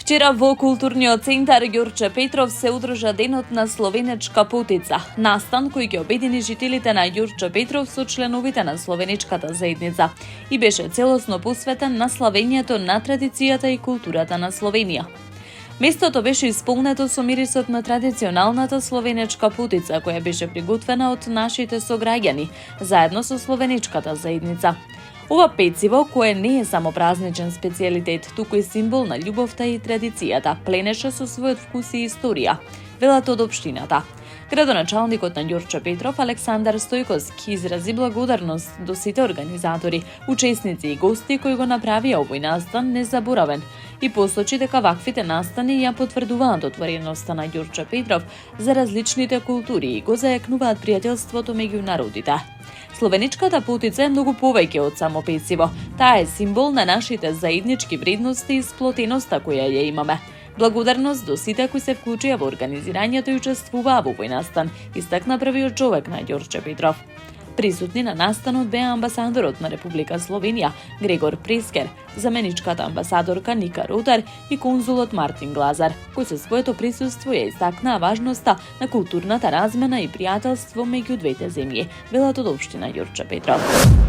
Вчера во културниот центар Ѓурче Петров се одржа денот на словенечка путица, настан кој ги обедини жителите на Ѓурче Петров со членовите на словенечката заедница и беше целосно посветен на славењето на традицијата и културата на Словенија. Местото беше исполнето со мирисот на традиционалната словенечка путица која беше приготвена од нашите сограѓани, заедно со словенечката заедница. Ова пecivo, кое не е само празничен специјалитет, туку и символ на љубовта и традицијата, пленеше со својот вкус и историја, велат од општината. Градоначалникот на Ѓурче Петров Александар Стојковски изрази благодарност до сите организатори, учесници и гости кои го направија овој настан незаборавен и посочи дека ваквите настани ја потврдуваат отвореноста на Ѓурче Петров за различните култури и го зајакнуваат пријателството меѓу народите. Словеничката путица е многу повеќе од само пecivo. Таа е символ на нашите заеднички вредности и сплотеноста која ја имаме. Благодарност до сите кои се вклучија во организирањето и учествуваа во овој настан, истакна првиот човек на Ѓурче Петров. Присутни на настанот беа амбасадорот на Република Словенија Грегор Прескер, заменичката амбасадорка Ника Ротар и конзулот Мартин Глазар, кои со своето присуство ја истакнаа важноста на културната размена и пријателство меѓу двете земји, велат од општина Ѓурче Петров.